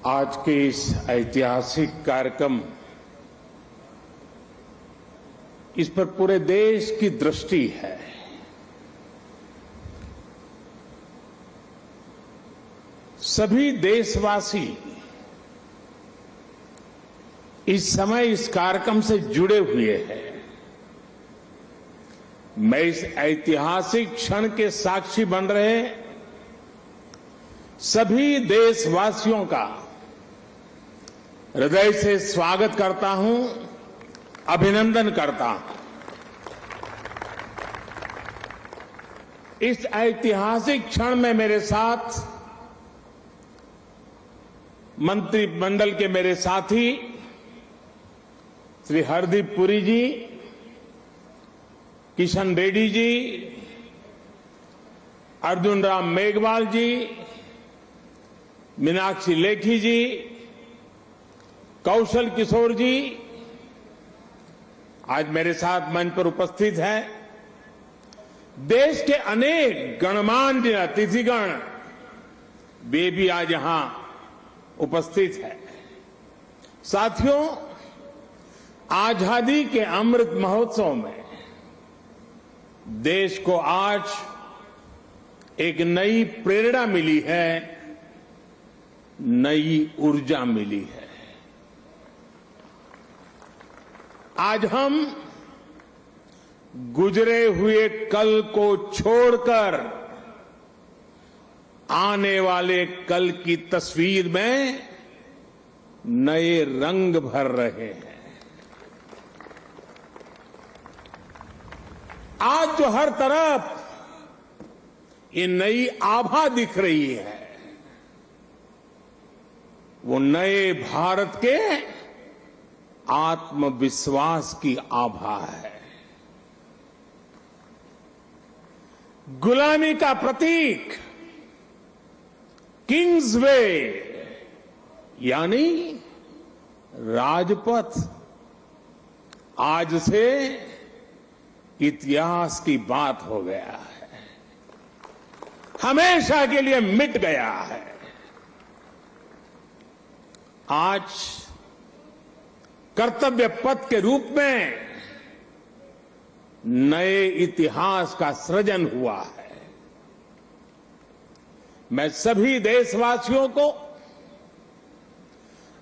आज के इस ऐतिहासिक कार्यक्रम इस पर पूरे देश की दृष्टि है। सभी देशवासी इस समय इस कार्यक्रम से जुड़े हुए हैं। मैं इस ऐतिहासिक क्षण के साक्षी बन रहे सभी देशवासियों का हृदय से स्वागत करता हूं, अभिनंदन करता हूं। इस ऐतिहासिक क्षण में मेरे साथ मंत्रिमंडल के मेरे साथी श्री हरदीप पुरी जी, किशन रेड्डी जी, अर्जुन राम मेघवाल जी, मीनाक्षी लेखी जी, कौशल किशोर जी आज मेरे साथ मंच पर उपस्थित हैं। देश के अनेक गणमान्य अतिथिगण वे भी आज यहां उपस्थित हैं। साथियों, आजादी के अमृत महोत्सव में देश को आज एक नई प्रेरणा मिली है, नई ऊर्जा मिली है। आज हम गुजरे हुए कल को छोड़कर आने वाले कल की तस्वीर में नए रंग भर रहे हैं। आज जो हर तरफ ये नई आभा दिख रही है, वो नए भारत के आत्मविश्वास की आभा है। गुलामी का प्रतीक किंग्स वे यानी राजपथ आज से इतिहास की बात हो गया है, हमेशा के लिए मिट गया है। आज कर्तव्य पथ के रूप में नए इतिहास का सृजन हुआ है। मैं सभी देशवासियों को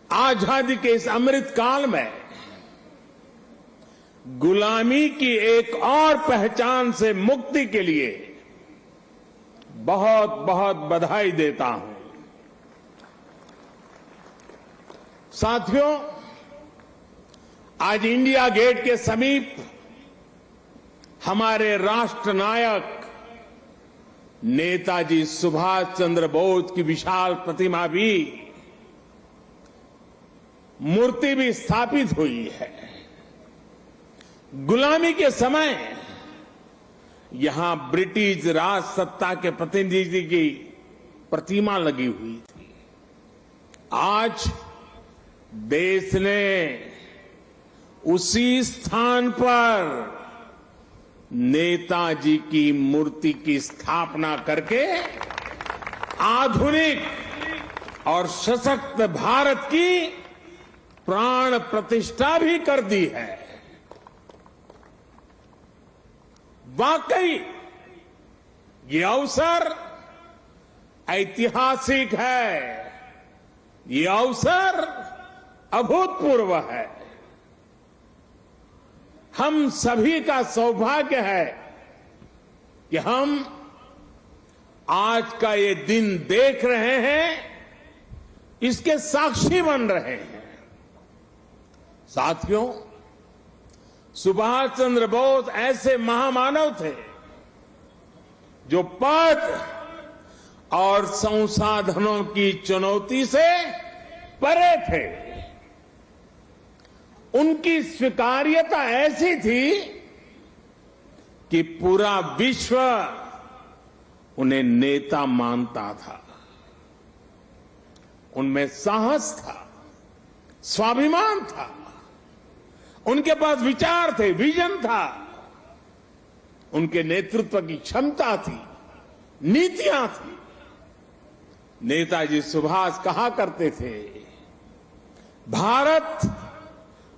आजादी के इस अमृत काल में गुलामी की एक और पहचान से मुक्ति के लिए बहुत बहुत बधाई देता हूं। साथियों, आज इंडिया गेट के समीप हमारे राष्ट्र नायक नेताजी सुभाष चंद्र बोस की विशाल प्रतिमा भी, मूर्ति भी स्थापित हुई है। गुलामी के समय यहां ब्रिटिश राज सत्ता के प्रतिनिधि की प्रतिमा लगी हुई थी। आज देश ने उसी स्थान पर नेताजी की मूर्ति की स्थापना करके आधुनिक और सशक्त भारत की प्राण प्रतिष्ठा भी कर दी है। वाकई ये अवसर ऐतिहासिक है, ये अवसर अभूतपूर्व है। हम सभी का सौभाग्य है कि हम आज का ये दिन देख रहे हैं, इसके साक्षी बन रहे हैं। साथियों, सुभाष चंद्र बोस ऐसे महामानव थे जो पद और संसाधनों की चुनौती से परे थे। उनकी स्वीकार्यता ऐसी थी कि पूरा विश्व उन्हें नेता मानता था। उनमें साहस था, स्वाभिमान था, उनके पास विचार थे, विजन था, उनके नेतृत्व की क्षमता थी, नीतियां थी। नेताजी सुभाष कहा करते थे, भारत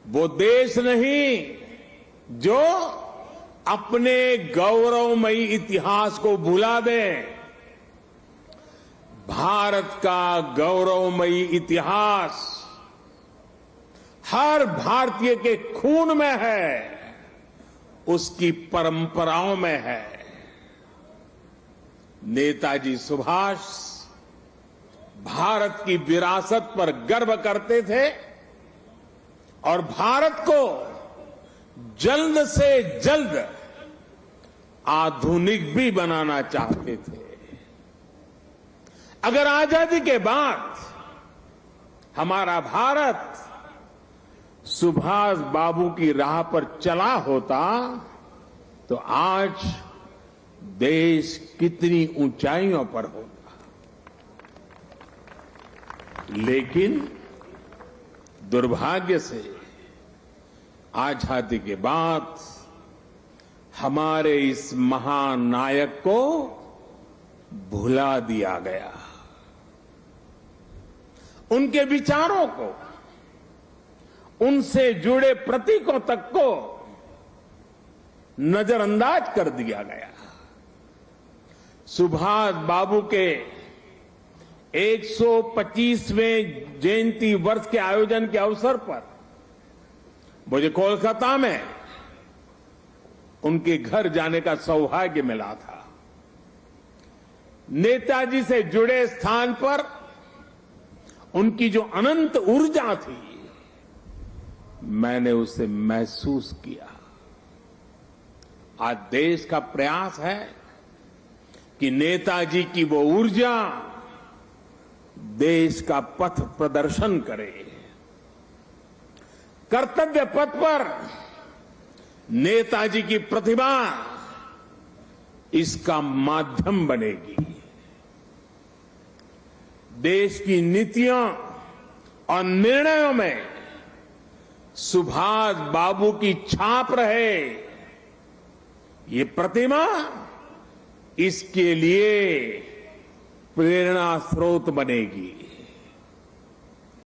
वो देश नहीं जो अपने गौरवमयी इतिहास को भुला दे। भारत का गौरवमयी इतिहास हर भारतीय के खून में है, उसकी परंपराओं में है। नेताजी सुभाष भारत की विरासत पर गर्व करते थे और भारत को जल्द से जल्द आधुनिक भी बनाना चाहते थे। अगर आजादी के बाद हमारा भारत सुभाष बाबू की राह पर चला होता तो आज देश कितनी ऊंचाइयों पर होता। लेकिन दुर्भाग्य से आजादी के बाद हमारे इस महान नायक को भुला दिया गया। उनके विचारों को, उनसे जुड़े प्रतीकों तक को नजरअंदाज कर दिया गया। सुभाष बाबू के 125वें जयंती वर्ष के आयोजन के अवसर पर मुझे कोलकाता में उनके घर जाने का सौभाग्य मिला था। नेताजी से जुड़े स्थान पर उनकी जो अनंत ऊर्जा थी, मैंने उसे महसूस किया। आज देश का प्रयास है कि नेताजी की वो ऊर्जा देश का पथ प्रदर्शन करे। कर्तव्य पथ पर नेताजी की प्रतिभा इसका माध्यम बनेगी। देश की नीतियों और निर्णयों में सुभाष बाबू की छाप रहे, ये प्रतिमा इसके लिए प्रेरणा स्रोत बनेगी।